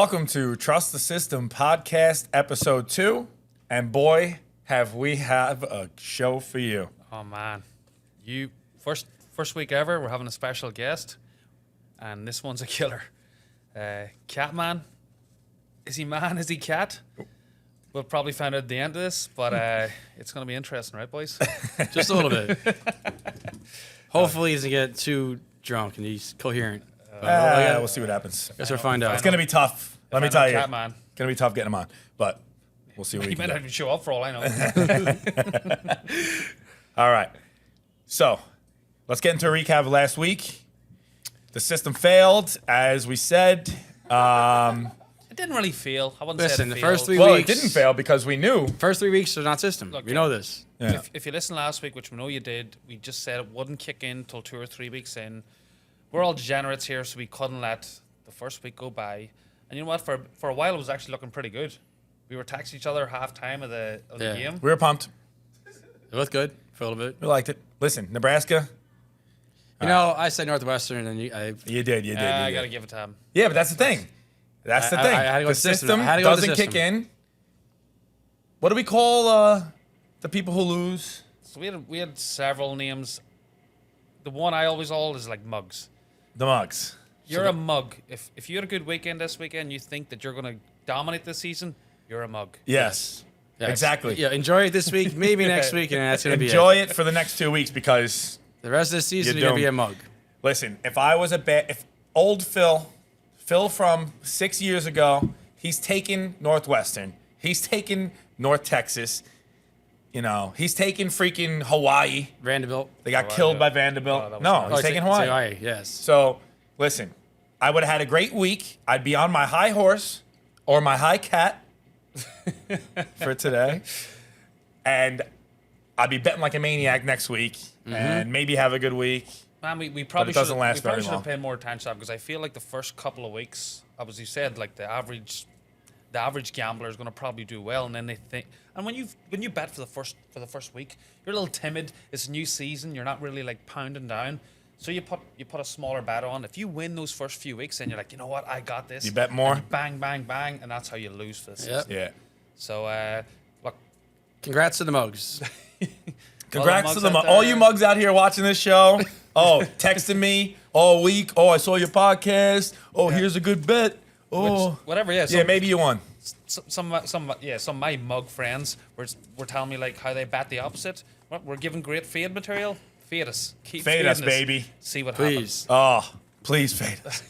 welcome to Trust the System Podcast, Episode 2. And boy, have we a show for you. Oh, man. First week ever, we're having a special guest. And this one's a killer. Catman. Is he man? Is he cat? We'll probably find out at the end of this, but it's going to be interesting, right, boys? Just a little bit. Hopefully he doesn't get too drunk and he's coherent. We'll see what happens. Guess we'll find out. It's going to be tough. Let me tell you. Catman. It's going to be tough getting him on, but we'll see what He might not even show up for all I know. All right. So let's get into a recap of last week. The system failed, as we said. It didn't really fail. I wouldn't say Listen, it the failed. first 3 Well, weeks. it didn't fail because we knew. First 3 weeks are not system. Look, we know this. Yeah. If you listened last week, which we know you did, we just said it wouldn't kick in until 2 or 3 weeks in. We're all degenerates here, so we couldn't let the first week go by. And you know what? For a while, it was actually looking pretty good. We were texting each other half time of the game. We were pumped. It looked good for a little bit. We liked it. Listen, Nebraska. You know, I said Northwestern, and You did. I got to give it to him. Yeah, but that's the thing. That's the I thing. had to go The with system. system I had to go with the doesn't kick system. in. What do we call the people who lose? So we had several names. The one I always is like mugs. The mugs. You're a mug. If you had a good weekend this weekend, you think that you're going to dominate this season, you're a mug. Yes. Yeah, Exactly. Yeah, enjoy it this week, maybe next week, and that's going to be Enjoy it for the next 2 weeks because, The rest of the season, You're you're going to be a doomed. mug. listen, if I was if old Phil from 6 years ago, he's taken Northwestern. He's taken North Texas. You know, he's taken freaking Hawaii. Vanderbilt. They got Hawaii, killed yeah. by Oh, Vanderbilt. that was No, nice. he's taking Hawaii. Hawaii, yes. So, listen, I would have had a great week. I'd be on my high horse or my high cat for today. And I'd be betting like a maniac next week and maybe have a good week. Man, we probably it doesn't last we probably very should long. have paid more attention to that because I feel like the first couple of weeks, as you said, like the average gambler is going to probably do well, and then they think. And when you bet for the first week, you're a little timid. It's a new season. You're not really like pounding down. So you put a smaller bet on. If you win those first few weeks, then you're like, you know what, I got this. You bet more? And you bang, bang, bang, and that's how you lose for the season. Yep. Yeah. So look, Congrats to the mugs. Congrats mugs to the out all there. you mugs out here watching this show. Oh, texting me all week. Oh, I saw your podcast. Oh, here's a good bet. Oh, whatever. Yeah. yeah, maybe you won. Some of my mug friends were telling me like how they bet the opposite. We're giving great fade material. Fade us. Keep Fade us, fading baby. See what Please. Oh, please fade us.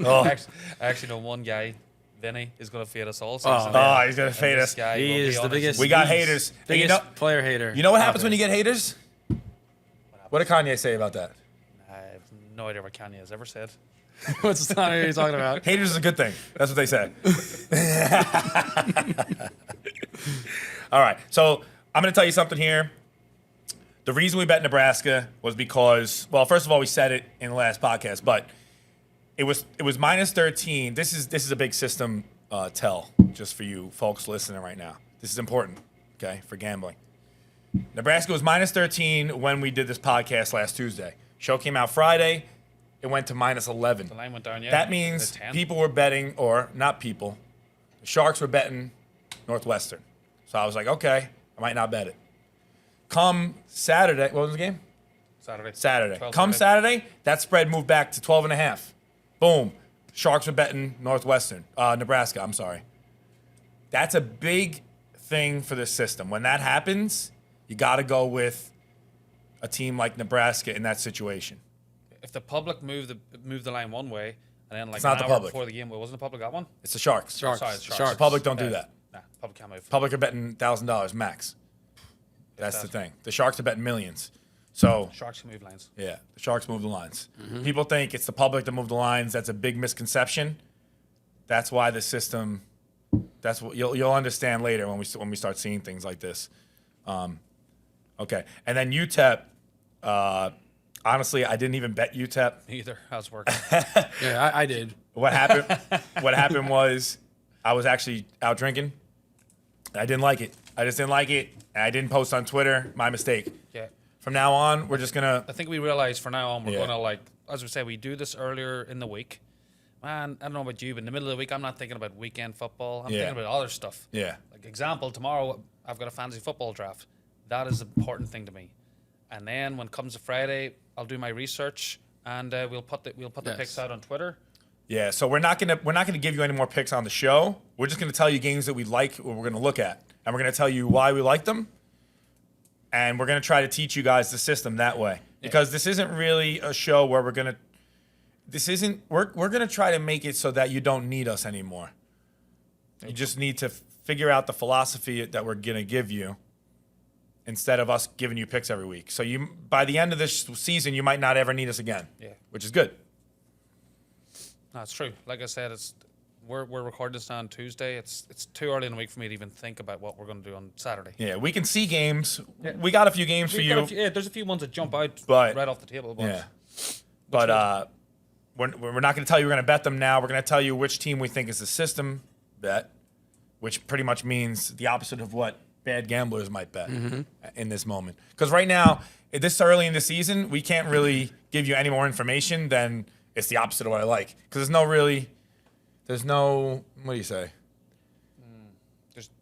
Oh, happens. I actually know one guy, Vinny, is going to fade us all season. oh, he's gonna fade This us. guy, He will be is the honest, biggest. We got he's haters. And Biggest you know- player hater. You know what happens when you get haters? What did Kanye say about that? I have no idea what Kanye has ever said. What's the song you're talking about? Haters is a good thing. That's what they say. All right. So I'm going to tell you something here. The reason we bet Nebraska was because, well, first of all, we said it in the last podcast, but it was minus 13. This is a big system tell just for you folks listening right now. This is important, okay, for gambling. Nebraska was minus 13 when we did this podcast last Tuesday. Show came out Friday. It went to minus 11. The line went down, yeah. That means The 10. people were betting, or not people, the Sharks were betting Northwestern. So I was like, okay, I might not bet it. Come Saturday, what was the game? Saturday. 12 Come Saturday. Saturday, that spread moved back to 12.5. Boom. Sharks were betting Nebraska, I'm sorry. That's a big thing for this system. When that happens, you got to go with a team like Nebraska in that situation. If the public moved the line one way, and then like It's not an the hour public. before the game, wasn't the public got one? It's the Sharks. Sharks. Sorry, it's Sharks. Sharks. The public don't do that. Nah, public can't move. Public are betting $1,000 max. That's the thing. The Sharks are betting millions. So, Sharks can move lines. yeah, the Sharks move the lines. People think it's the public that move the lines. That's a big misconception. That's why the system. That's what you'll understand later when we start seeing things like this. Okay, and then UTEP. Honestly, I didn't even bet UTEP. Either. How's it working? Yeah, I did. What happened? What happened was I was actually out drinking. I didn't like it. I just didn't like it, and I didn't post on Twitter. My mistake. Yeah. From now on, we're just gonna. I think we realize for now on we're Yeah. going to, like, as we say, we do this earlier in the week. man, I don't know about you, but in the middle of the week, I'm not thinking about weekend football. I'm Yeah. thinking about other stuff. Yeah. Like example, tomorrow I've got a fantasy football draft. That is an important thing to me. And then when it comes to Friday, I'll do my research and we'll put the picks out on Twitter. Yeah, so we're not gonna give you any more picks on the show. We're just gonna tell you games that we like, what we're gonna look at, and we're gonna tell you why we like them, and we're gonna try to teach you guys the system that way. Because this isn't really a show where we're gonna try to make it so that you don't need us anymore. You just need to figure out the philosophy that we're gonna give you, instead of us giving you picks every week. So you, by the end of this season, you might not ever need us again. Yeah. Which is good. No, it's true. Like I said, we're recording this on Tuesday. It's too early in the week for me to even think about what we're going to do on Saturday. Yeah, we can see games. Yeah. We got a few games for We've you. got there's a few ones that jump out But- right off the table. But Yeah. But we're not going to tell you we're going to bet them now. We're going to tell you which team we think is the system bet, which pretty much means the opposite of what bad gamblers might bet in this moment. Because right now, this early in the season, we can't really give you any more information than it's the opposite of what I like. Because there's no, what do you say?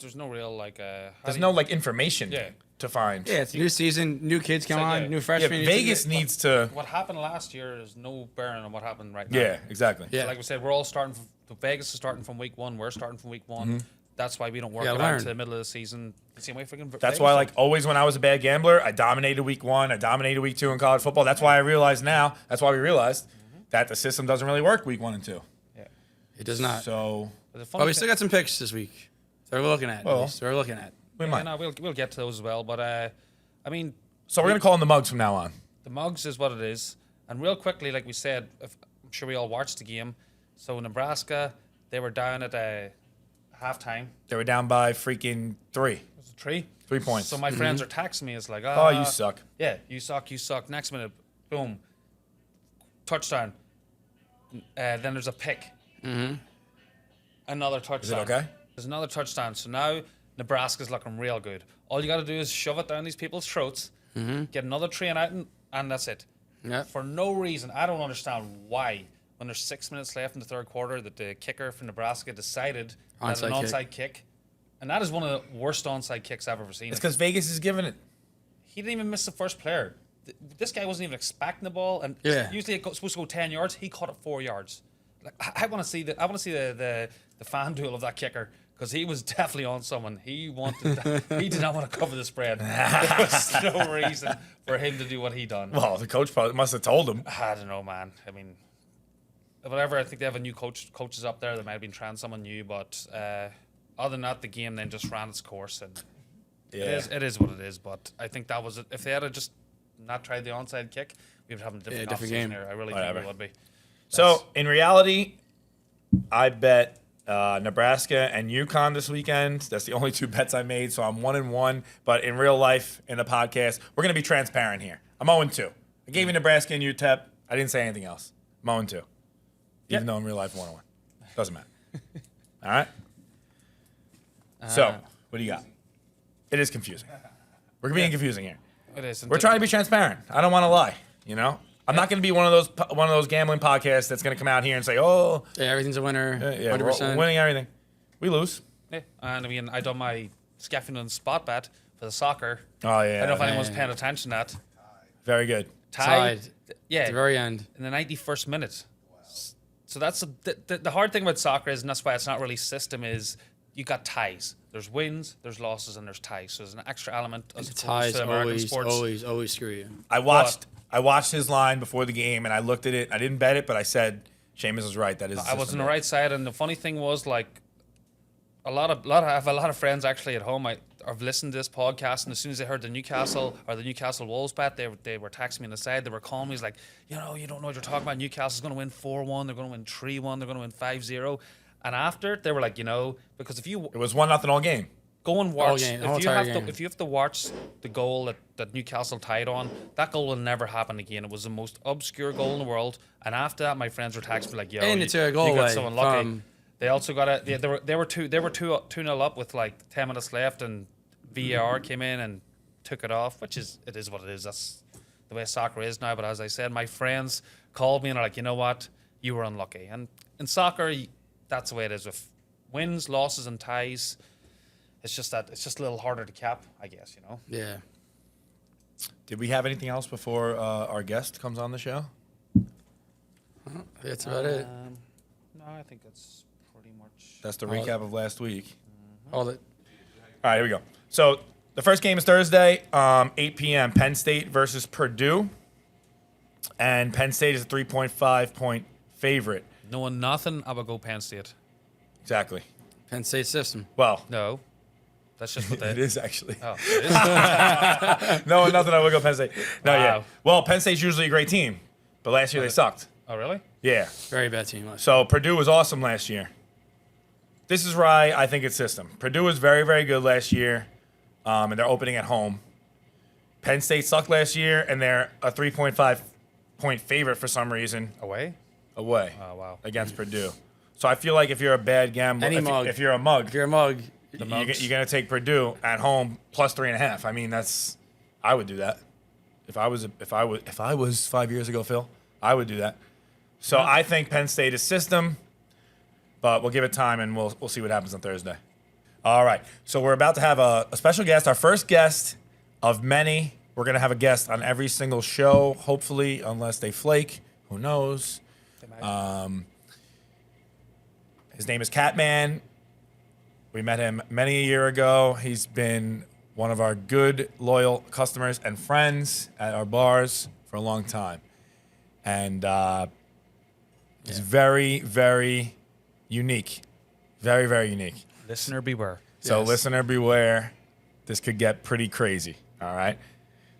there's no real like. There's no like information Yeah. to find. Yeah, it's a new season, new kids come So, on, yeah. new Yeah, freshmen. Vegas needs to. What happened last year is no bearing on what happened right now. Yeah, exactly. Yeah. Like we said, we're all starting. Vegas is starting from week one. We're starting from week one. That's why we don't work it gotta out learn. to the middle of the season. The same way freaking. That's Vegas why, did. like, always when I was a bad gambler, I dominated week one. I dominated week two in college football. That's why I realized now. That's why we realized that the system doesn't really work week 1 and 2. Yeah. It does not. So But the funny But we thing- still got some picks this week. So we're looking at. Well. At least. We're looking at. we Yeah, might. no, we'll get to those as well. But I mean, So we're gonna call them the mugs from now on. the mugs is what it is. And real quickly, like we said, I'm sure we all watched the game. So Nebraska, they were down at halftime. They were down by freaking 3. It was a 3. 3 points. So my friends are texting me. It's like, Oh, you suck. Yeah, you suck, you suck. Next minute, boom, touchdown. Then there's a pick. Another touchdown. Is it okay? There's another touchdown. So now Nebraska's looking real good. All you got to do is shove it down these people's throats, get another train out, and that's it. Yeah. For no reason, I don't understand why, when there's 6 minutes left in the third quarter, that the kicker from Nebraska decided that an Onside onside kick. And that is one of the worst onside kicks I've ever seen. It's because Vegas is giving it. He didn't even miss the first player. This guy wasn't even expecting the ball, and Yeah. usually it's supposed to go 10 yards. He caught it 4 yards. Like, I want to see the fan duel of that kicker, because he was definitely on someone. He wanted. He did not want to cover the spread. There was no reason for him to do what he done. Well, the coach probably must have told him. I don't know, man. I mean, whatever. I think they have a new coaches up there that might have been trying someone new, but other than that, the game then just ran its course, and Yeah. it is what it is. But I think that was it. If they had just not tried the onside kick, we would have a different, different offseason game. here. I really Whatever. think we would be. So in reality, I bet Nebraska and UConn this weekend. That's the only 2 bets I made, so I'm 1-1. But in real life, in the podcast, we're gonna be transparent here. I'm 0-2. I gave you Nebraska and UTEP. I didn't say anything else. I'm 0-2. Even though in real life, 1-1. Doesn't matter. All right. So what do you got? It is confusing. We're being confusing here. It is. And We're trying to be transparent. I don't want to lie. You know, I'm not going to be one of those gambling podcasts that's going to come out here and say, "Oh, Yeah, everything's a winner. yeah, we're 100%. winning everything." We lose. Yeah. And I mean, I done my Skeffington spot bet for the soccer. Oh yeah, I don't know if anyone's yeah. paying attention to that. very good. Tie. Tied. Yeah. At the very end. in the 91st minute. So that's the hard thing about soccer is, and that's why it's not really system, is you got ties. There's wins, there's losses, and there's ties. So there's an extra element as opposed Ties to American always, sports. always screw you. I watched his line before the game, and I looked at it. I didn't bet it, but I said, "Seamus was right. That is." I was on the right side, and the funny thing was, like, I have a lot of friends actually at home. I've listened to this podcast, and as soon as they heard the Newcastle Wolves bet, they were texting me on the side. They were calling me, like, you don't know what you're talking about. Newcastle's going to win 4-1. They're going to win 3-1. They're going to win 5-0. And after, they were like, because if you It was 1-0 all game. go and watch, game, the whole entire game. if you have to watch the goal that Newcastle tied on, that goal will never happen again. It was the most obscure goal in the world. And after that, my friends were texting me like, "Yo, And it's a goal you got away so unlucky." from- They also got a. They were 2-0 up with like 10 minutes left, and VAR came in and took it off, which is what it is. That's the way soccer is now. But as I said, my friends called me and are like, "You know what? You were unlucky." And in soccer, that's the way it is with wins, losses, and ties. It's just a little harder to cap, I guess. Yeah. Did we have anything else before our guest comes on the show? That's about it. No, I think that's pretty much. That's the recap of last week. All that. All right, here we go. So the first game is Thursday, 8 p.m. Penn State versus Purdue. And Penn State is a 3.5 point favorite. Knowing nothing, I would go Penn State. Exactly. Penn State system. Well, No, that's just what they. it is actually. Oh, it is? No, nothing. I would go Penn State. No, yeah. Wow. Well, Penn State's usually a great team, but last year they sucked. Oh, really? Yeah. Very bad team. So Purdue was awesome last year. This is why I think it's system. Purdue was very, very good last year, and they're opening at home. Penn State sucked last year, and they're a 3.5 point favorite for some reason Away? away Oh, wow. against Purdue. So I feel like if you're a bad gambler, if you're a mug, If you're a mug, you're going to take Purdue at home plus 3.5. I mean, I would do that. If I was 5 years ago, Phil, I would do that. So I think Penn State is system, but we'll give it time and we'll see what happens on Thursday. All right. So we're about to have a special guest, our first guest of many. We're going to have a guest on every single show, hopefully, unless they flake. Who knows? His name is Catman. We met him many a year ago. He's been one of our good, loyal customers and friends at our bars for a long time. And he's very, very unique. Very, very unique. Listener beware. So Yes. listener beware. This could get pretty crazy. All right.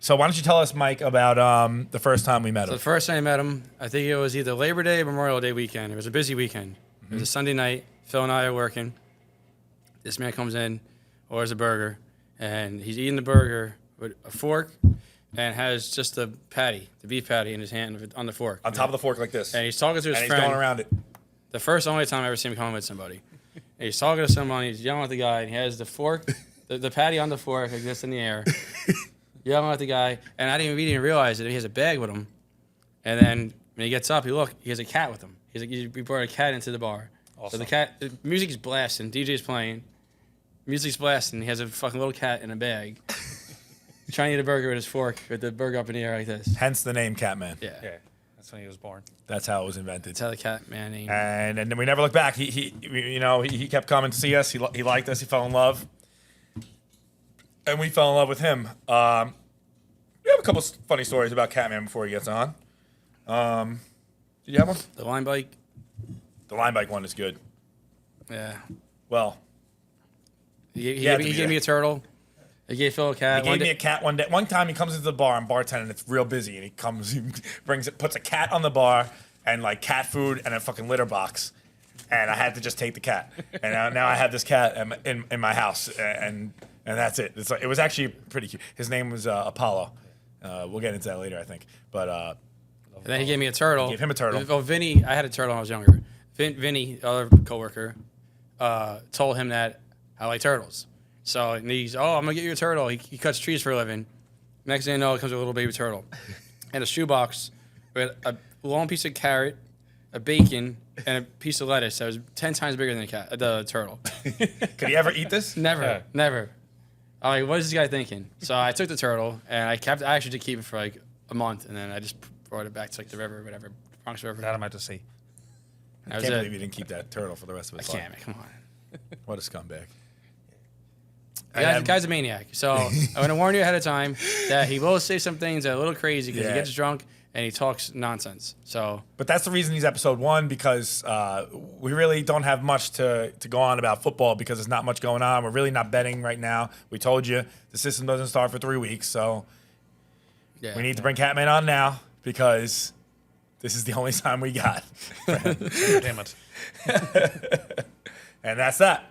So why don't you tell us, Mike, about the first time we met So him? the first time I met him, I think it was either Labor Day or Memorial Day weekend. It was a busy weekend. It was a Sunday night. Phil and I are working. This man comes in, orders a burger, and he's eating the burger with a fork and has just the beef patty in his hand on the fork. On top of the fork like this. And he's talking to his And he's friend. going around it. The first only time I ever seen him come with somebody. And he's talking to someone, he's yelling at the guy, and he has the fork, the patty on the fork like this in the air, yelling at the guy, and we didn't even realize that he has a bag with him. And then when he gets up, he has a cat with him. He brought a cat into the bar. Awesome. So the music's blasting, DJ's playing, music's blasting, he has a fucking little cat in a bag, trying to eat a burger with his fork, with the burger up in the air like this. Hence the name Catman. Yeah. Yeah, that's when he was born. That's how it was invented. That's how the cat man named. And then we never looked back. He kept coming to see us. He liked us. He fell in love, and we fell in love with him. We have a couple funny stories about Catman before he gets on. Did you have one? The line bike. The line bike one is good. Yeah. Well, He had to be gave there. me a turtle. He gave Phil a cat. he gave me a cat one day. One time he comes into the bar. I'm bartending. It's real busy, and he puts a cat on the bar and like cat food and a fucking litter box. And I had to just take the cat. And now I have this cat in my house, and that's it. It was actually pretty cute. His name was Apollo. We'll get into that later, I think. But And then he gave me a turtle. Gave him a turtle. Oh, Vinny, I had a turtle when I was younger. Vinny, the other coworker, told him that I like turtles. So and he's, I'm gonna get you a turtle. He cuts trees for a living. Next thing you know, it comes with a little baby turtle, and a shoebox with a long piece of carrot, a bacon, and a piece of lettuce that was 10 times bigger than the turtle. could he ever eat this? Never. I'm like, what is this guy thinking? So I took the turtle and I actually did keep it for like a month, and then I just brought it back to like the river, whatever, Bronx River. That I'm out to see. That I was can't it. believe you didn't keep that turtle for the rest of I his life. can't, come on. What a scumbag. The guy's a maniac. So I'm going to warn you ahead of time that he will say some things that are a little crazy because Yeah. he gets drunk and he talks nonsense. So But that's the reason he's episode 1, because we really don't have much to go on about football because there's not much going on. We're really not betting right now. We told you the system doesn't start for 3 weeks, so yeah, we need to bring Catman on now because this is the only time we got. Entertainment. And that's that.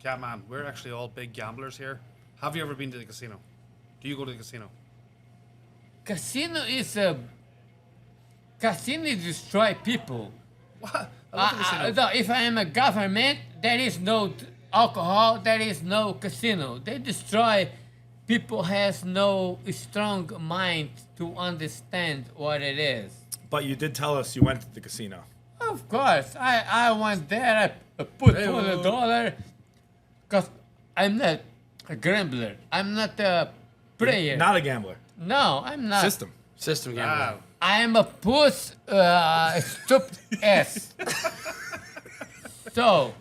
Catman, we're actually all big gamblers here. Have you ever been to the casino? Do you go to the casino? Casino destroy people. What? I love the casino. No, if I am a government, there is no alcohol, there is no casino. They destroy people has no strong mind to understand what it is. But you did tell us you went to the casino. Of course, I went there. I put $20 because I'm not a gambler. I'm not a player. Not a gambler. No, I'm not. System gambler. I am a puss, stupid ass. So,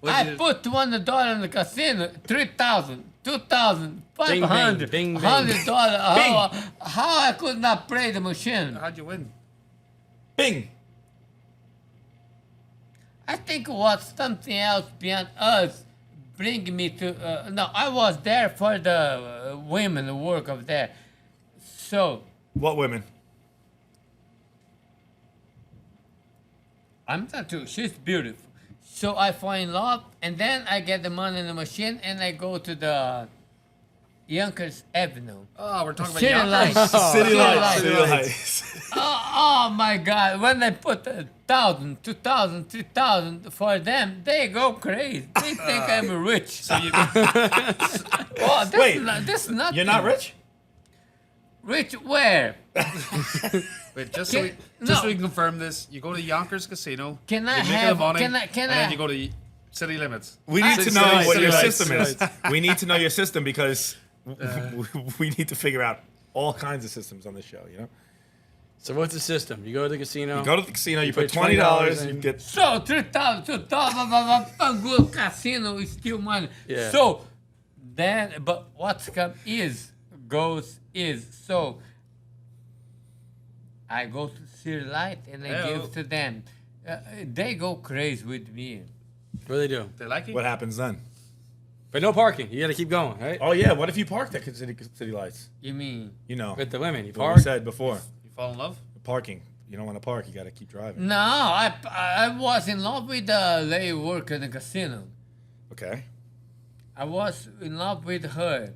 I put $1 in the casino, 3,000, 2,000, 500, Bing, bing, bing. $100. How I could not play the machine? How'd you win? Bing. I think it was something else beyond us bring me to. No, I was there for the women who work of there. So, What women? I'm not too. She's beautiful. So I fall in love, and then I get the money in the machine, and I go to the Yonkers Avenue. Oh, we're talking about City Yonkers. lights. City Lights. lights. City lights. Oh my God! When I put 1,000, 2,000, 3,000 for them, they go crazy. They think I'm rich. So you, Oh, that's Wait, that's not. You're not rich? Rich where? wait, just Can- so no. we can confirm this, you go to Yonkers Casino. Can I you make have- the money, can I- and then you go to City Limits. We need to City know lights, what city your lights, system city is. We need to know your system because we need to figure out all kinds of systems on this show, you know? So what's the system? You go to the casino. You go to the casino, you put put $20, $20 you in. get So 3,000, 2,000, a good casino is still money. Yeah. So then, but what's come goes is so. I go to City Light and I Hey-o. give to them. They go crazy with me. What do they do? They like it? what happens then? But no parking. You got to keep going, right? Oh yeah, what if you parked at city lights? You mean? You know, With the women, you what we park. said before. You fall in love? Parking. You don't want to park, you got to keep driving. No, I was in love with the lady worker in the casino. Okay. I was in love with her,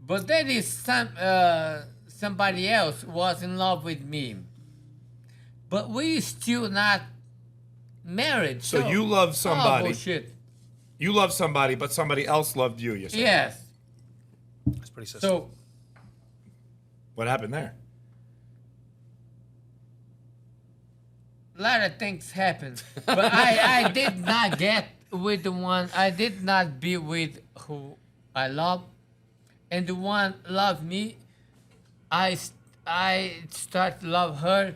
but then is somebody else was in love with me. But we still not married. So you love somebody. Oh, bullshit. You love somebody, but somebody else loved you, you're saying. Yes. That's pretty system. So What happened there? a lot of things happened, but I did not get with the one. I did not be with who I love, and the one loved me. I start to love her,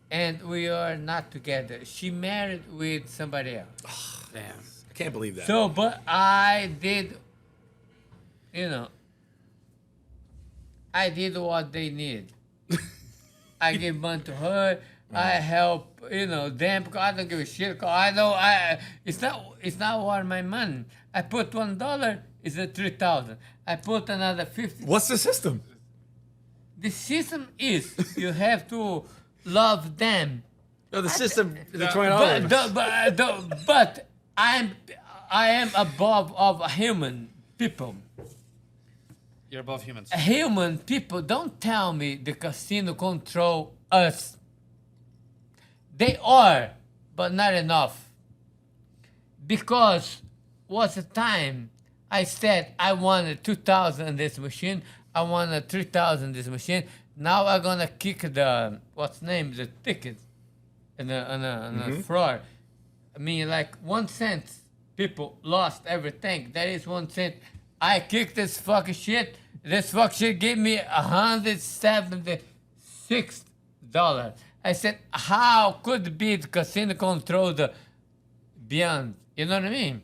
and we are not together. She married with somebody else. Damn. I can't believe that. So, but I did, I did what they need. I give money to her. I help, them because I don't give a shit. 'Cause I know it's not worth my money. I put $1, it's a 3,000. I put another 50. What's the system? The system is you have to love them. No, the system is a But, $20. but I am above of human people. You're above humans. Human people, don't tell me the casino control us. They are, but not enough. Because was the time I said I wanted 2,000 in this machine, I wanted 3,000 in this machine. Now I'm gonna kick the the ticket in the fraud. I mean, like 1 cent. People lost everything. That is 1 cent. I kicked this fucking shit. This fucking shit gave me $176. I said, how could it be the casino control the beyond? You know what I mean?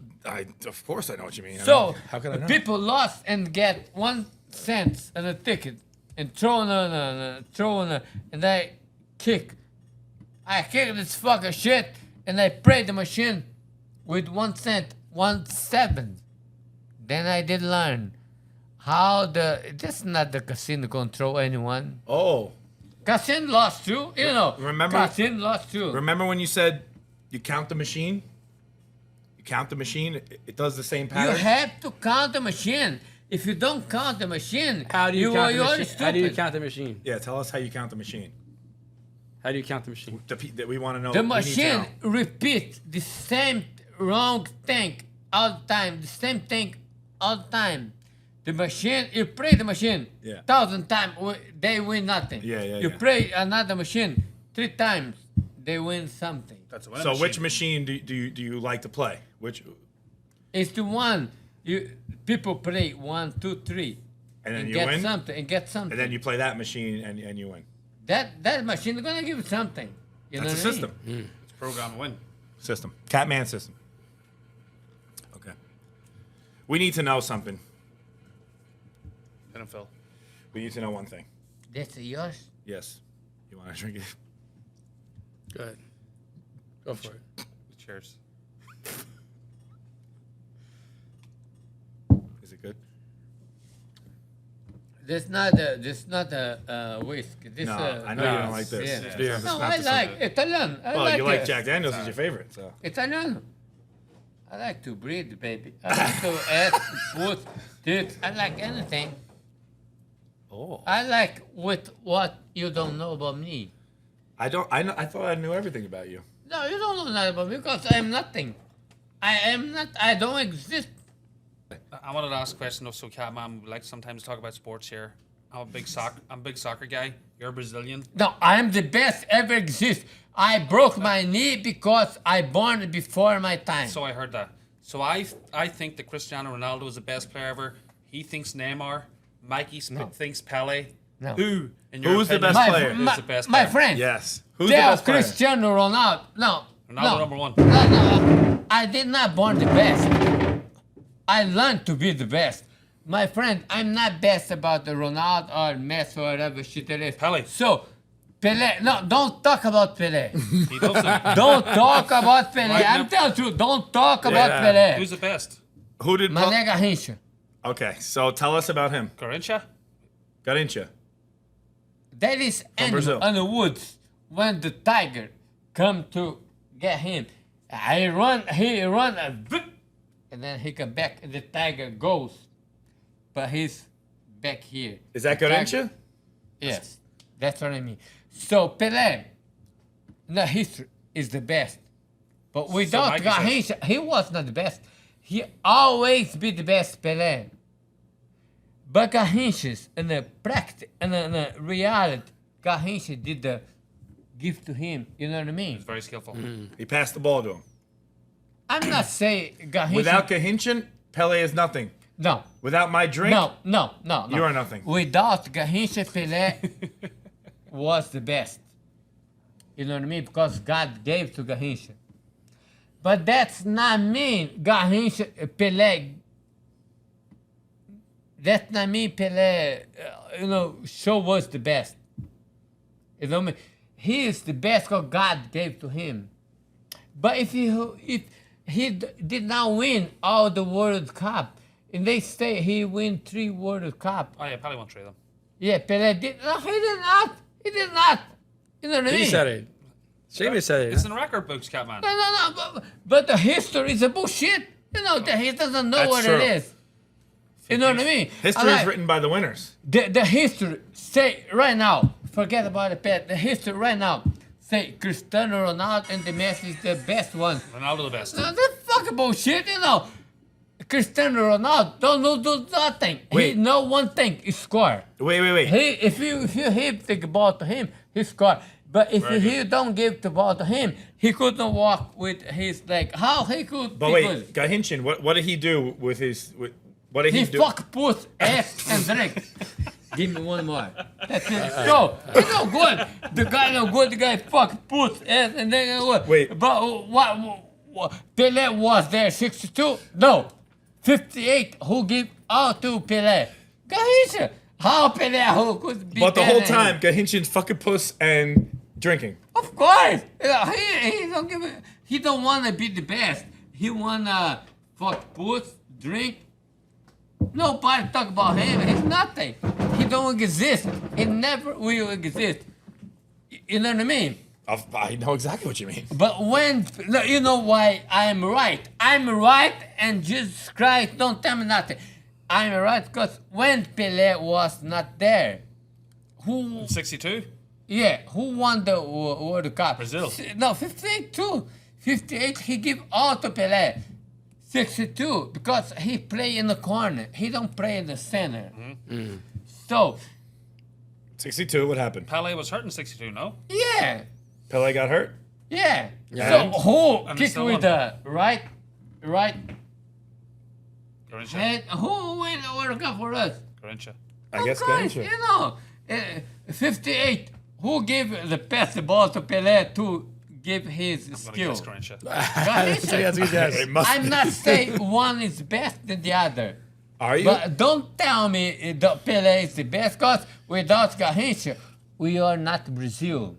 Of course I know what you mean. I So mean, how can I know? people lost and get 1 cent on a ticket and throw and I kick. I kick this fucking shit and I pray the machine with 1 cent, 1/7. Then I did learn how this is not the casino control anyone. Oh, Casino lost too, Remember- Casino lost too. remember when you said you count the machine? You count the machine, it does the same You pattern? have to count the machine. If you don't count the machine, How do you you count the are machine? stupid. How do you count the machine? Yeah, tell us how you count the machine. How do you count the machine? That we want to know. The we need to machine know. repeats the same wrong thing all the time. The same thing all the time. The machine, you play the machine Yeah. 1,000 times, they win nothing. Yeah, You yeah. play another machine 3 times, they win something. That's a winning So machine. which machine do you like to play? Which It's the one people play 1, 2, 3, and then you get win, something and get something. and then you play that machine and you win. that machine is gonna give you something. You That's a know what I system. mean? It's program to win. System. Catman system. Okay. We need to know something. Hit him, Phil. We need to know one thing. That's yours. Yes. You want to drink it? Go ahead. Go for it. Cheers. Is it good? This not a whiskey. This No, I know no, you don't like this. yeah. It's beer. not- No, it's not I the like same. Italian. I Well, like you like it. Jack Daniels is your favorite, so. Italian. I like to breathe, baby. I like to add food, dude. I like anything. Oh. I like with what you don't know about me. I don't. I thought I knew everything about you. No, you don't know nothing about me because I am nothing. I am not. I don't exist. I wanted to ask a question though, so Catman, we like sometimes talk about sports here. I'm a big soccer guy. You're a Brazilian. No, I am the best ever exist. I broke my knee because I born before my time. So I heard that. So I think that Cristiano Ronaldo is the best player ever. He thinks Neymar. Mikey thinks Pele. No. Who? In your Who's the opinion, best player? is the best my player? friend. Yes. Who's Tell the best player? Cristiano Ronaldo. No. Ronaldo number one. No. I did not born the best. I learned to be the best. My friend, I'm not best about the Ronaldo or Messi or whatever shit it is. Pele. So, Pele. No, don't talk about Pele. He doesn't. Don't talk about Pele. Right I'm now- telling you, don't talk about Yeah. Pele. Who's the best? Who did? Mané Garrincha. Okay, so tell us about him. Garrincha? Garincha. That is animal Brazil. in the woods when the tiger come to get him. He run, and then he come back, and the tiger goes, but he's back here. Is that The tiger- Garincha? Yes, that's what I mean. So Pelé, the history is the best, but without Mikey says- Garrincha, he was not the best. He always be the best, Pelé. But Garrincha's in the practice, in the reality, Garrincha did the gift to him. You know what I mean? He's very skillful. He passed the ball to him. I'm not saying Garrincha. Without Gahinchin, Pele is nothing. no, Without my drink, no. you are nothing. Without Garrincha, Pelé was the best. You know what I mean? Because God gave to Garrincha. But that's not mean Garrincha, Pelé. That's not mean Pelé, show was the best. You know what I mean? He is the best because God gave to him. But if he did not win all the World Cup, and they say he win 3 World Cup. Oh yeah, Pele won 3 of them. Yeah, Pelé did. No, he did not. He did not. You know what I mean? He said it. Jamie said it. It's in the record books, Catman. No. But the history is a bullshit. He doesn't know That's what true. it is. You know what I mean? History is written by the winners. The history say right now. Forget about the past. The history right now say Cristiano Ronaldo and the Messi is the best one. Ronaldo the best. No, that's fucking bullshit. Cristiano Ronaldo don't do nothing. Wait. He know one thing. He score. Wait. If you give the ball to him, he score. But if he don't give the ball to him, he couldn't walk with his leg. How he could? But he wait, could? Gahinchin, what did he do with his? What did he He do? fuck puss ass and drink. Give me one more. That's it. So he's no good. The guy no good. The guy fuck puss ass and then what? Wait. But what? Pelé was there 62? No, 58. Who give all to Pelé? Garrincha. How Pelé who could be? But the better whole than him? time, Gahinchin's fucking puss and drinking. Of course. He don't give. He don't want to be the best. He wanna fuck puss, drink. Nobody talk about him. He's nothing. He don't exist. He never will exist. You know what I mean? I know exactly what you mean. But you know why I'm right? I'm right, and Jesus Christ don't tell me nothing. I'm right because when Pelé was not there, who 62? who won the World Cup? Brazil. No, 58 too. 58 he give all to Pelé. 62 because he play in the corner. He don't play in the center. So 62, what happened? Pele was hurt in 62, no? yeah, Pele got hurt? Yeah. Yeah. So who And kick still with won. the right Garrincha. hand? Who win the World Cup for us? Garrincha. I guess Of course, Garrincha. you know, 58. Who gave the pass the ball to Pelé to give his I'm gonna skill? guess Garrincha. That's a good guess. It must I'm be. not saying one is best than the other. Are you? But don't tell me that Pelé is the best, because without Garrincha, we are not Brazil.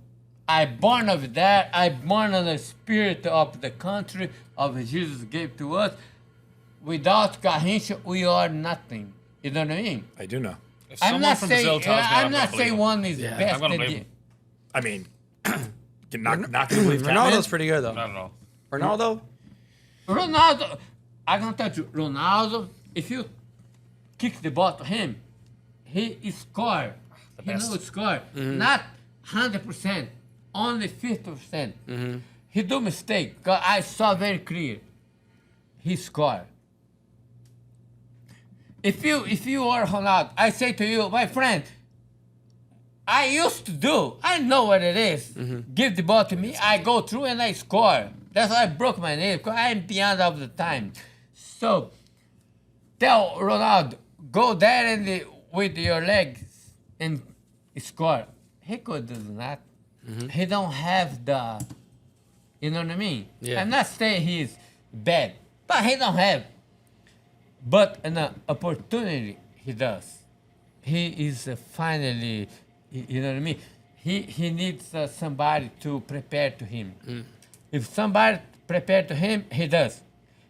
I born of that. I born on the spirit of the country of Jesus gave to us. Without Garrincha, we are nothing. You know what I mean? I do know. If I'm someone not from saying Brazil tells me, I'm not saying one is Yeah, best I'm gonna than believe the. him. I mean, you're not gonna believe Catman? Ronaldo's pretty good though. I don't know. Ronaldo? Ronaldo, I'm gonna tell you, Ronaldo, if you kick the ball to him, he score. He best. knows score. Not 100%, only 50%. He do mistake, 'cause I saw very clear. He score. If you are Ronaldo, I say to you, my friend, I used to do. I know what it is. Give the ball to me. I go through and I score. That's why I broke my name, because I'm beyond of the time. So tell Ronaldo, go there and with your legs and score. He could do that. He don't have the, you know what I mean? Yeah. I'm not saying he's bad, but he don't have. But an opportunity he does. He is finally, you know what I mean? He needs somebody to prepare to him. If somebody prepare to him, he does.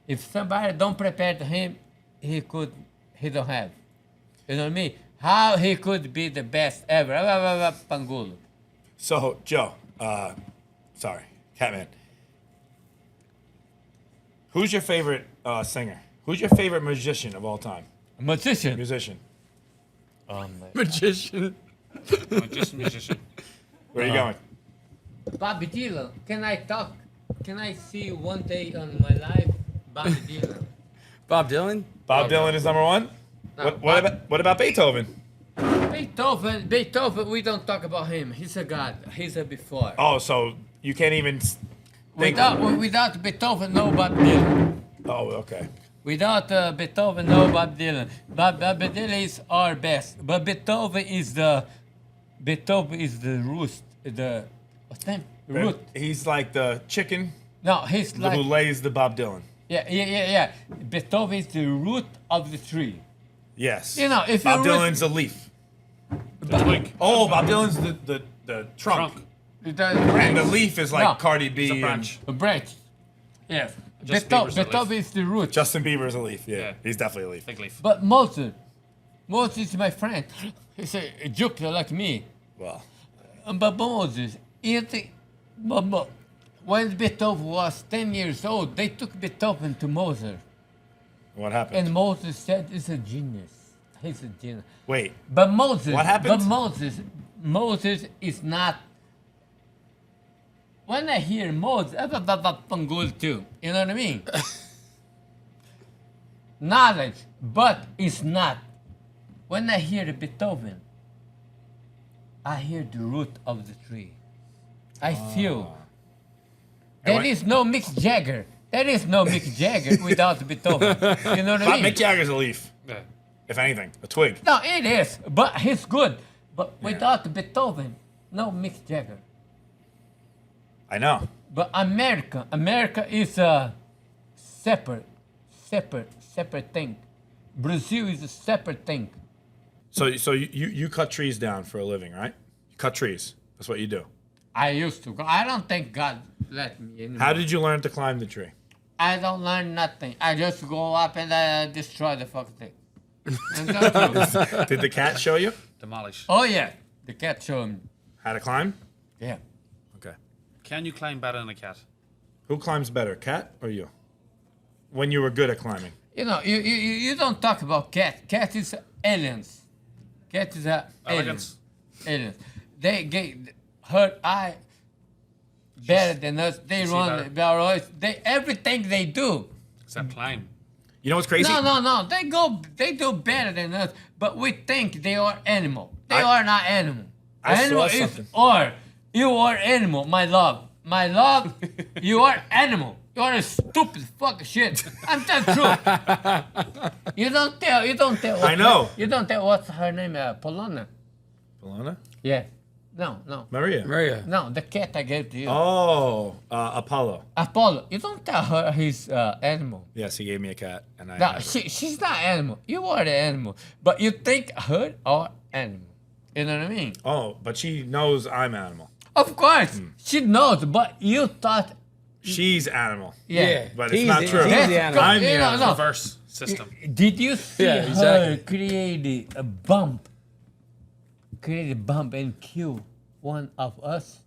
If somebody don't prepare to him, he don't have. You know what I mean? How he could be the best ever? Pangulo. So, Joe, sorry, Catman. Who's your favorite singer? Who's your favorite musician of all time? Musician. Musician. Magician. Musician. Where are you going? Bobby Dylan. Can I talk? Can I see one day on my life Bobby Dylan? Bob Dylan? Bob Dylan is number one. No, What about Beethoven? Beethoven, we don't talk about him. He's a god. He's a before. Oh, so you can't even think. Without Beethoven, no Bob Dylan. Oh, okay. Without Beethoven, no Bob Dylan. Bob Dylan is our best. But Beethoven is the root. The what's name? Root. He's like the chicken No, he's who like lays the Bob Dylan. yeah. Beethoven is the root of the tree. Yes. You know, if Bob you root- Dylan's a leaf. The twig. Oh, Bob Dylan's the trunk. Trunk. And the leaf is like No. Cardi B It's a and branch. A branch. Yes. Justin Bieber's a leaf. Beethoven is the root. Justin Bieber's a leaf. Yeah, Yeah. he's definitely a leaf. Big leaf. But Mozart is my friend. He's a joker like me. Well, But Moses, when Beethoven was 10 years old, they took Beethoven to Mozart. what happened? And Moses said, he's a genius. He's a genius. Wait, But Moses, What happened? Moses is not. When I hear Moses, Pangul too. You know what I mean? Knowledge, but it's not. When I hear Beethoven, I hear the root of the tree. I feel. There what- is no Mick Jagger. There is no Mick Jagger without Beethoven. You know what I mean? Mick Jagger's a leaf. Yeah. If anything, a twig. No, it is, but he's good. But without Beethoven, no Mick Jagger. I know. But America is a separate thing. Brazil is a separate thing. So you cut trees down for a living, right? You cut trees. That's what you do. I used to go. I don't think God let me anymore. How did you learn to climb the tree? I don't learn nothing. I just go up and destroy the fucking thing. And that's all. Did the cat show you Demolish. Oh yeah, the cat showed me. how to climb? Yeah. Okay. Can you climb better than a cat? Who climbs better, cat or you? When you were good at climbing. You know, you don't talk about cat. Cat is aliens. Cat is aliens. Elegance. Aliens. They get her eye better than us. They see run. They everything they do. Except climb. You know what's crazy? No. They do better than us. But we think they are animal. They I- are not animal. I saw Animal is something. or you are animal, my love. my love, you are animal. You are a stupid fucking shit. I'm telling the truth. You don't tell. I know. You don't tell what's her name, Polona. Polona? Yeah. No. Maria. No, the cat I gave to you. Oh, Apollo. Apollo. You don't tell her he's animal. Yes, he gave me a cat, and I. No, she's not animal. You are the animal. But you think her or animal. You know what I mean? Oh, but she knows I'm animal. Of course. She knows, but you thought. She's animal. Yeah. But it's not true. He's the animal. I'm the You know, animal. no. Reverse system. Did you see Yeah, her exactly. create a bump? Create a bump and kill one of us?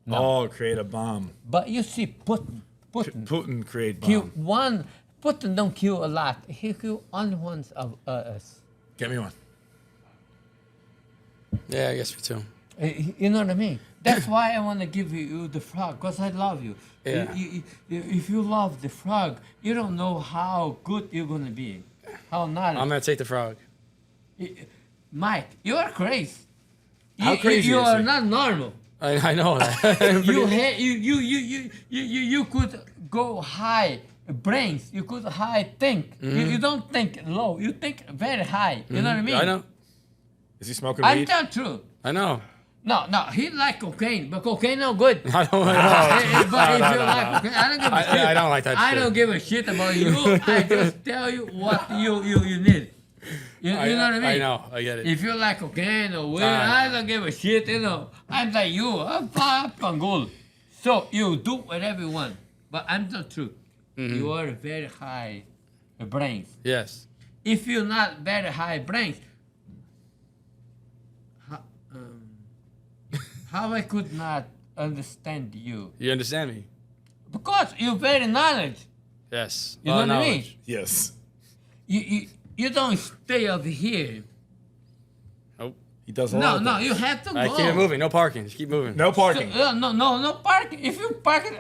No. Oh, create a bomb. But you see Putin Putin create kill bomb. one. Putin don't kill a lot. He kill only ones of us. Get me one. Yeah, I guess me too. You know what I mean? That's why I want to give you the frog, because I love you. Yeah. If you love the frog, you don't know how good you're going to be. How not. I'm gonna take the frog. Mike, you are crazy. How crazy you is are he? not normal. I know that. You could go high brains. You could high think. You don't think low. You think very high. You know what I mean? I know. Is he smoking I'm weed? telling true. I know. No, he like cocaine, but cocaine no good. I don't know. But if you like cocaine, I don't give a shit. I don't like that I shit. don't give a shit about you. I just tell you what you need. You know what I mean? I know. I get it. If you like cocaine or weed, Ah. I don't give a shit, you know. I'm like you, I'm fucking good. So you do whatever you want. But I'm the truth. Mm-hmm. You are very high brains. Yes. If you're not very high brains, how I could not understand you? You understand me? Because you're very knowledge. Yes. You know what I mean? Knowledge. Yes. You don't stay over here. Nope. He does a lot. No, of things. you have to I go. keep it moving. No parking. Just keep moving. No parking. No parking. If you park it,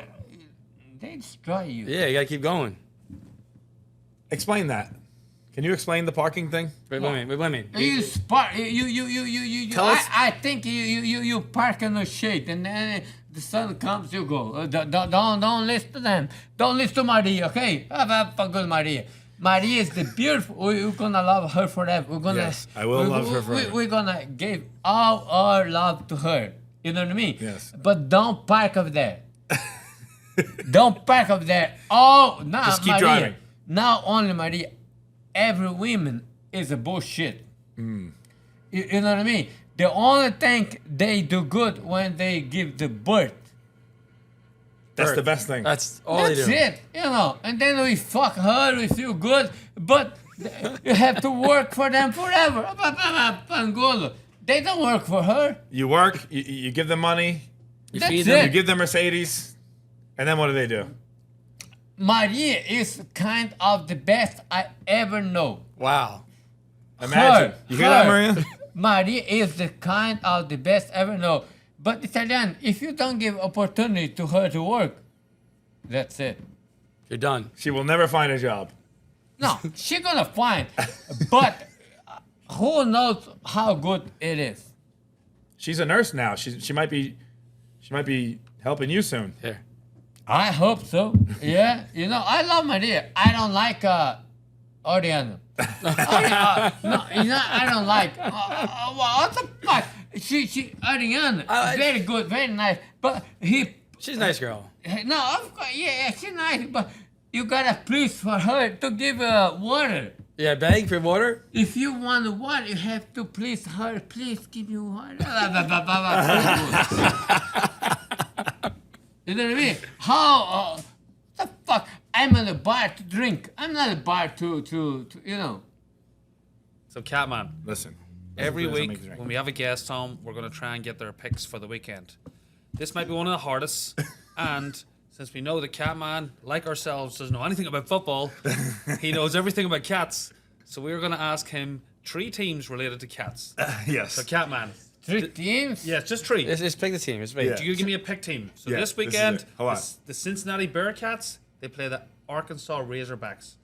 they destroy you. Yeah, you gotta keep going. Explain that. Can you explain the parking thing? Wait, let me. You spark. You. Tell us- I think you park in the shade, and then the sun comes, you go. Don't listen to them. Don't listen to Maria. Okay, have a good Maria. Maria is the beautiful. We're gonna love her forever. We're gonna. Yes, I will love her forever. We're gonna give all our love to her. You know what I mean? Yes. But don't park up there. Don't park up there. Oh, now Just keep Maria. driving. Now only Maria. Every woman is a bullshit. You know what I mean? The only thing they do good when they give the birth. That's the best thing. That's all they That's do. it, you know. And then we fuck her, we feel good, but you have to work for them forever. Angola. They don't work for her. You work, you give them money, That's feed it. them, you give them Mercedes, and then what do? Maria is kind of the best I ever know. Wow. Imagine. You hear that, Maria? Maria is the kind of the best ever know. But Italian, if you don't give opportunity to her to work, that's it. You're done. She will never find a job. No, she gonna find, but who knows how good it is? She's a nurse now. She might be helping you soon. Here. I hope so. Yeah, you know, I love Maria. I don't like Oriana. No, you know, I don't like. What the fuck? She Ariana, very good, very nice. But She's a nice girl. no, of course, yeah, she's nice. But you gotta please for her to give water. Yeah, beg for water. If you want water, you have to please her. Please give me water. You know what I mean? How? The fuck? I'm in a bar to drink. I'm not a bar to you know. So Catman, Listen. every Listen, week make the drink. when we have a guest home, we're going to try and get their picks for the weekend. This might be one of the hardest, and since we know that Catman, like ourselves, doesn't know anything about football, he knows everything about cats. So we're going to ask him 3 teams related to cats. Yes. So Catman, 3 teams? yes, just 3. Let's pick the team. Let's pick. Yeah. You give me a pick team. So Yeah, this this is weekend, it. Hold on. the Cincinnati Bearcats, they play the Arkansas Razorbacks.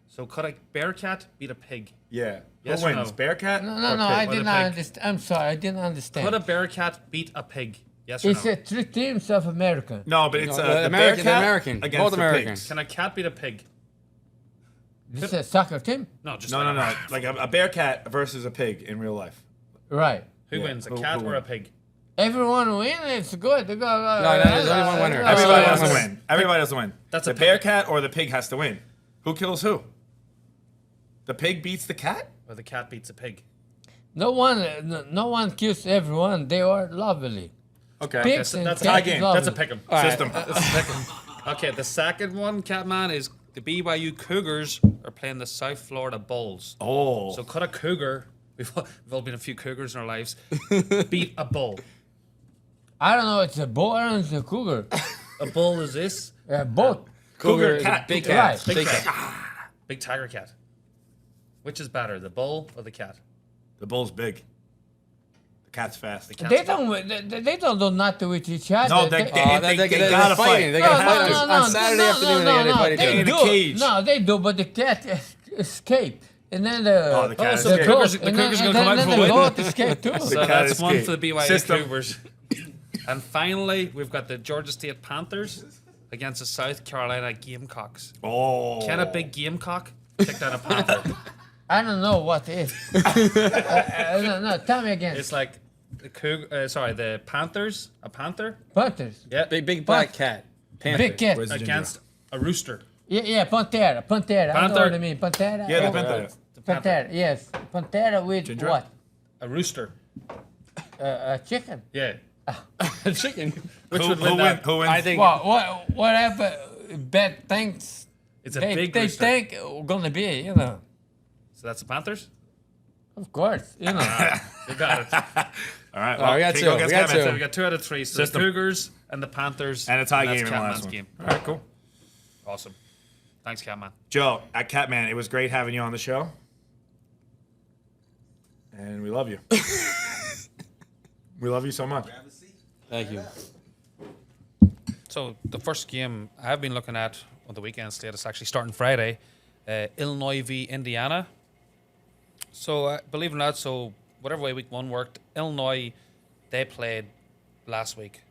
So could a Bearcat beat a pig? Yeah. Yes Who or wins? no? Bearcat? No, or I pig? did a not pig. understand. I'm sorry, I didn't understand. Could a Bearcat beat a pig? Yes or It's no? 3 teams of America. No, but it's No, the American- Bearcat American. against Both the American. pigs. Can a cat beat a pig? This is a soccer team? No, just No, like no, no. Like a Bearcat versus a pig in real life. Right. Who Yeah, wins, a who- cat who or a wins? pig? Everyone win, it's good. no, there's only one winner. Everybody Oh, doesn't okay. win. Everybody doesn't win. That's the a pig. Bearcat or the pig has to win. Who kills who? The pig beats the cat? Or the cat beats a pig? No one kills everyone. They are lovely. Okay. Pigs and that's a cats game. is That's a lovely. pick 'em. All right. System. Okay, the second one, Catman, is the BYU Cougars are playing the South Florida Bulls. Oh. So could a cougar, we've all been a few cougars in our lives, beat a bull? I don't know. It's a bull or it's a cougar. A bull is this? Both. Cougar is a cat. big Cougar. cat. Right. Big Big cat. cat. Big tiger cat. Which is better, the bull or the cat? The bull's big. The cat's fast. The cat's They don't do nothing with each other. No, they They're gotta fighting. fight. They No, gotta no, fight no, on no, Saturday no, afternoon. no, They gotta no, fight each they other. in a do. cage. No, they do, but the cat escaped. And then Oh, the cat so the escaped. Cougars- the Cougars are gonna come out and for a then win. the goat escaped too. So cat that's one escaped. for the BYU System. Cougars. And finally, we've got the Georgia State Panthers against the South Carolina Gamecocks. Oh. Can a big gamecock take down a panther? I don't know what it is. No, tell me again. It's like the Panthers, a panther, Panthers. yeah, Big black cat. Panther. Big cat. Where's the ginger? against a rooster. Yeah, Pantera. I know Panther. what I mean. Pantera. Yeah, the Oh, panther. Pantera, yes. Pantera with Ginger? what? A rooster. A chicken. Yeah. Chicken. Which Who would win wins? that? Who wins? I think. Whatever bad things It's a they big they rooster. think gonna be, you know. So that's the Panthers? Of course, you know. You got it. All right. we got King two. against We got Catman. So two. we got 2 out of 3. So System. the Cougars and the Panthers. And a tie that's game in the last Catman's one. game. All right, cool. Awesome. Thanks, Catman. Joe, at Catman, it was great having you on the show. And we love you. We love you so much. Thank you. So the first game I've been looking at on the weekend slate is actually starting Friday, Illinois v Indiana. So believe it or not, so whatever way week 1 worked, Illinois, they played last week,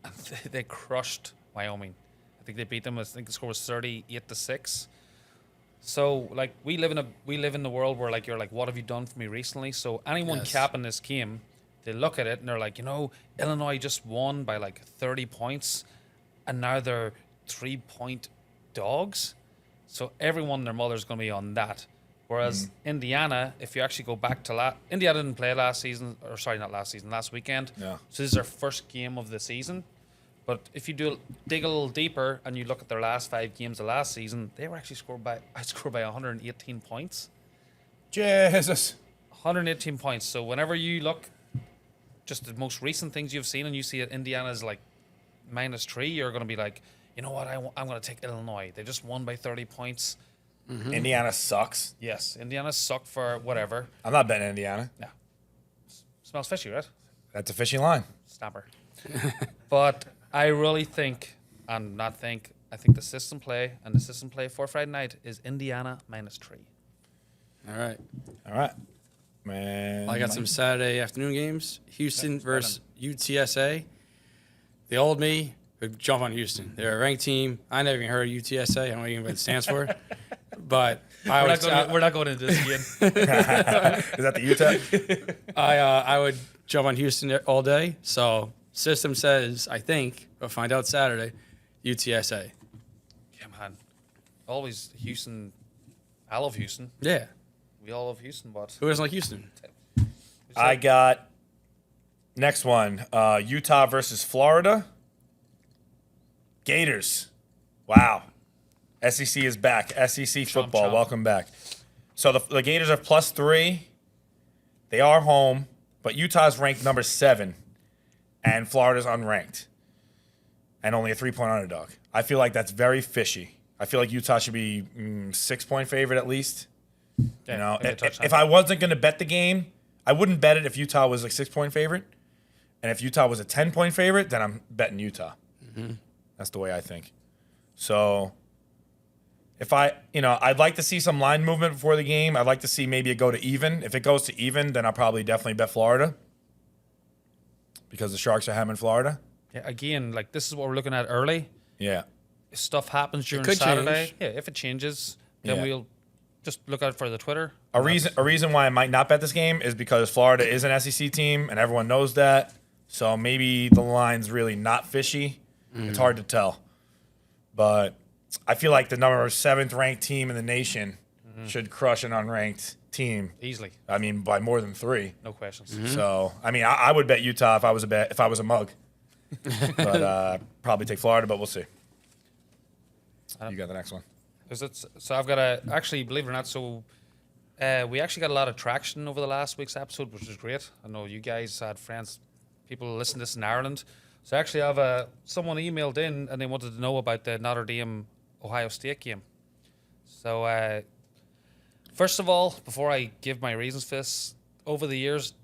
and they crushed Wyoming. I think they beat them. I think the score was 38-6. So like we live in the world where like you're like, what have you done for me recently? So anyone Yes. capping this game, they look at it and they're like, Illinois just won by like 30 points, and now they're 3-point dogs. So everyone and their mother's going to be on that. Whereas Indiana, if you actually go back to Indiana didn't play last weekend. Yeah. So this is their first game of the season. But if you dig a little deeper and you look at their last 5 games of last season, they were actually scored by 118 points. Jesus. 118 points. So whenever you look, just the most recent things you've seen, and you see that Indiana's like -3, you're going to be like, you know what, I'm going to take Illinois. They just won by 30 points. Indiana sucks. Yes, Indiana sucked for whatever. I'm not betting Indiana. No. Smells fishy, right? That's a fishing line. Snapper. But I really think, I think the system play for Friday night is Indiana -3. All right. All right. Man. I got some Saturday afternoon games. Houston versus UTSA. The old me would jump on Houston. They're a ranked team. I never even heard of UTSA. I don't even know what it stands for. But We're not going into this again. Is that the Utah? I would jump on Houston all day. So system says, I think, we'll find out Saturday, UTSA. Yeah, man. Always Houston. I love Houston. Yeah. We all love Houston, but Who doesn't like Houston? I got next one. Utah versus Florida. Gators. Wow. SEC is back. SEC football. chomp. Welcome back. So the Gators are +3. They are home, but Utah's ranked number 7, and Florida's unranked, and only a 3-point underdog. I feel like that's very fishy. I feel like Utah should be 6-point favorite at least. yeah, You know, maybe a touchdown. if I wasn't going to bet the game, I wouldn't bet it if Utah was like 6-point favorite. And if Utah was a 10-point favorite, then I'm betting Utah. That's the way I think. So if I'd like to see some line movement before the game. I'd like to see maybe it go to even. If it goes to even, then I'll probably definitely bet Florida. because the Sharks are having Florida. Yeah, again, like this is what we're looking at early. Yeah. If stuff happens during could Saturday, change. yeah, if it changes, then Yeah. we'll just look out for the Twitter. A reason why I might not bet this game is because Florida is an SEC team and everyone knows that. So maybe the line's really not fishy. It's hard to tell. But I feel like the number 7th ranked team in the nation should crush an unranked team. Easily, I mean, by more than 3. no questions. So I mean, I would bet Utah if I was a mug. But probably take Florida, but we'll see. You got the next one. So I've got actually, believe it or not, so we actually got a lot of traction over the last week's episode, which was great. I know you guys had friends, people listen to this in Ireland. So actually, I have someone emailed in and they wanted to know about the Notre Dame Ohio State game. So first of all, before I give my reasons for this, over the years,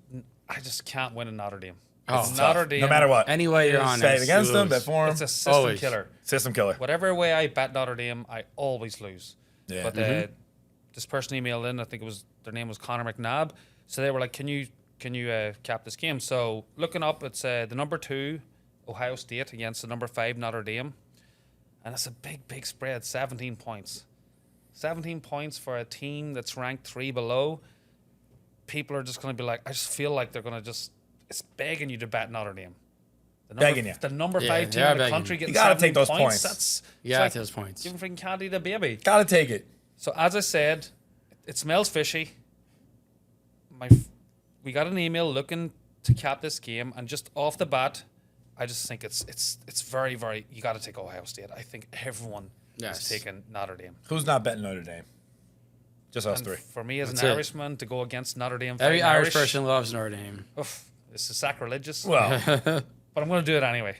I just can't win in Notre Dame. Oh, It's tough. Notre Dame. No matter what. Any way you're on Bet it, against you them, bet lose. for them. It's a system Always. killer. System killer. Whatever way I bet Notre Dame, I always lose. Yeah. But this person emailed in. I think their name was Connor McNabb. So they were like, "Can you cap this game?" So looking up, it's the number 2 Ohio State against the number 5 Notre Dame, and it's a big spread, 17 points. 17 points for a team that's ranked 3 below. People are just going to be like, I just feel like they're going to it's begging you to bet Notre Dame. Begging you. The number Yeah, 5 they team are in the begging country you. getting You gotta 17 take those points. That's You it's gotta like take those points. giving freaking candy to a baby. Gotta take it. So as I said, it smells fishy. We got an email looking to cap this game, and just off the bat, I just think it's very, very. You got to take Ohio State. I think everyone Yes. is taking Notre Dame. Who's not betting Notre Dame? Just us And 3. for me as That's an it. Irishman to go against Notre Dame, Every fighting Irish person loves Notre Dame. oof, this is sacrilegious. Well, but I'm going to do it anyway.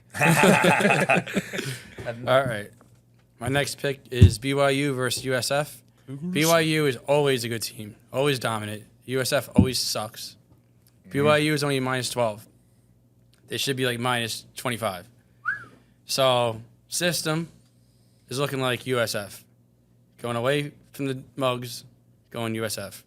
All right. My next pick is BYU versus USF. BYU is always a good team, always dominant. USF always sucks. BYU is only minus 12. They should be like minus 25. So, system is looking like USF. Going away from the mugs, going USF.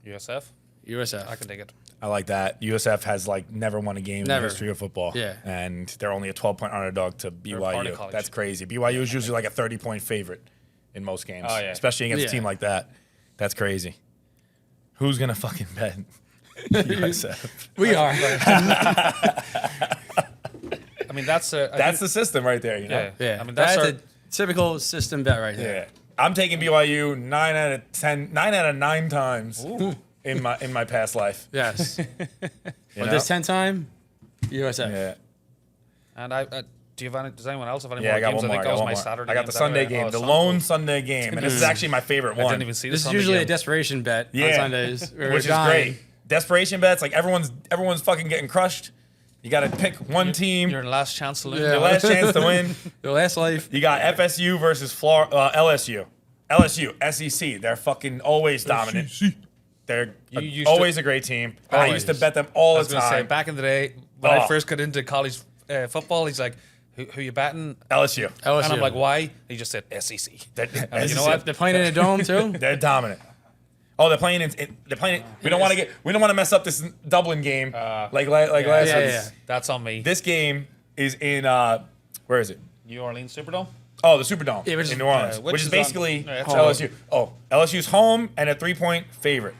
USF, USF. I can take it. I like that. USF has like never won a game in Never. the history of football. Yeah. And they're only a 12-point underdog to party BYU. college. That's crazy. BYU is usually like a 30-point favorite in most games. Oh, yeah. Especially against a Yeah. team like that. That's crazy. Who's gonna fucking bet USF? We are. I mean, that's That's the system right there, you know? yeah. Yeah. I mean, that's a typical system bet right there. Yeah. I'm taking BYU 9 out of 9 times in my past life. Yes. You But know? this 10th time, USF. Yeah. And do you have any? Does anyone else have any Yeah, more I got games? one more. I I think got that was one my more. Saturday. I got the Sunday game, the lone Sunday game, and this is actually my favorite I one. didn't even see This the is Sunday usually game. a desperation bet on Yeah. Sundays. where Which is we're dying. great. Desperation bets, like everyone's fucking getting crushed. You got to pick one team. Your last chance to lose. Yeah. Your last chance to win. Your last life. You got FSU versus LSU. LSU, SEC. They're fucking always dominant. They're used always a great team. I used to Always. bet them all I was the going to say, time. back in the day, when Oh. I first got into college football, he's like, who you batting? LSU. LSU. And I'm like, why? He just said SEC. They're, like, you know what? They're playing in a dome too. They're dominant. Oh, they're playing. They're playing. We don't want to mess up this Dublin game like last week. yeah. That's on me. This game is in where is it? New Orleans Superdome? Oh, the Superdome Yeah, which is- in New Orleans, which which is is basically on- yeah, it's LSU. Oh, LSU's home and a 3-point favorite,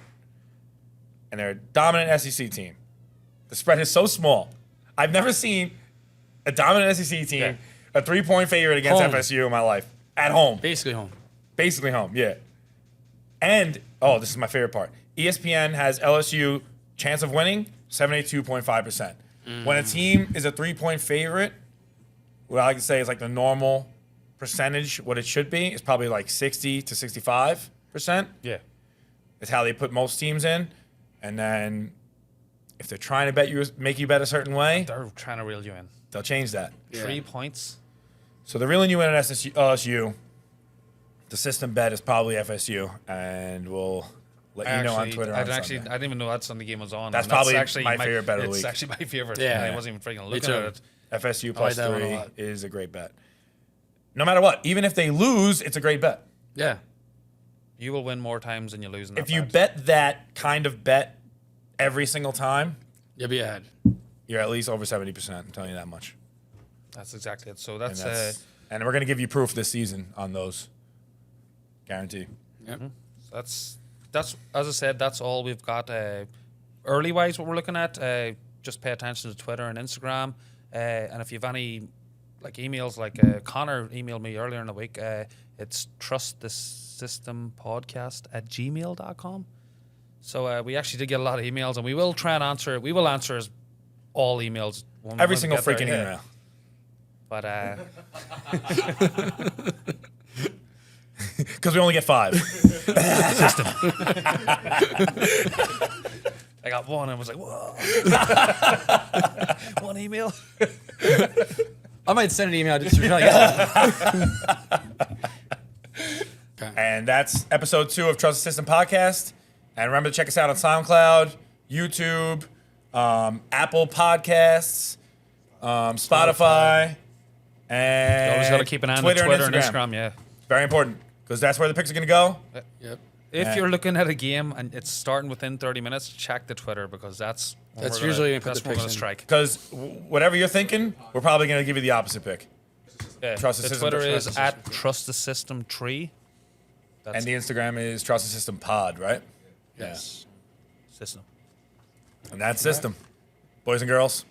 and they're a dominant SEC team. The spread is so small. I've never seen a dominant SEC team, Yeah. a 3-point favorite against Home. FSU in my life. At home, Basically home. basically home. Yeah. And this is my favorite part. ESPN has LSU chance of winning 72.5%. When a team is a 3-point favorite, what I like to say is like the normal percentage, what it should be, is probably like 60 to 65%. Yeah. It's how they put most teams in. And then if they're trying to make you bet a certain way, They're trying to reel you in. they'll change that. Yeah. 3 points. So they're reeling you in at LSU. The system bet is probably FSU, and we'll let you know on Twitter on Sunday. I didn't even know that Sunday game was on. That's and probably actually my favorite bet of the It's week. actually my favorite. Yeah. I wasn't even freaking Me looking too. at it. FSU I plus like that one a 3 lot. is a great bet. No matter what, even if they lose, it's a great bet. Yeah. You will win more times than you lose in that If you bet. bet that kind of bet every single time, You'll be ahead. you're at least over 70%. I'm telling you that much. That's exactly it. So And, that's and we're going to give you proof this season on those. Guarantee. Yep. that's as I said. That's all we've got. Early wise, what we're looking at. Just pay attention to Twitter and Instagram. And if you have any like emails, like Connor emailed me earlier in the week. It's trustthesystempodcast@gmail.com. So we actually did get a lot of emails, and we will try and answer. We will answer all emails. Every single freaking email. But Because we only get 5. I got one and was like, whoa. One email. I might send an email just to try to get And that's episode 2 of Trust the System Podcast. And remember to check us out on SoundCloud, YouTube, Apple Podcasts, Spotify, and You always got to keep an eye on Twitter Twitter and and Instagram. Instagram. Yeah. Very important, because that's where the picks are going to go. Yep. If you're looking at a game and it's starting within 30 minutes, check the Twitter because that's when That's we're gonna- usually when we put that's the when we're picks gonna in. strike. Because whatever you're thinking, we're probably going to give you the opposite pick. Yeah. Trust the the System, Twitter Trust is the at Trust the System Tree. That's And the Instagram is Trust the System Pod, right? yes. System. And that's System. Boys and girls,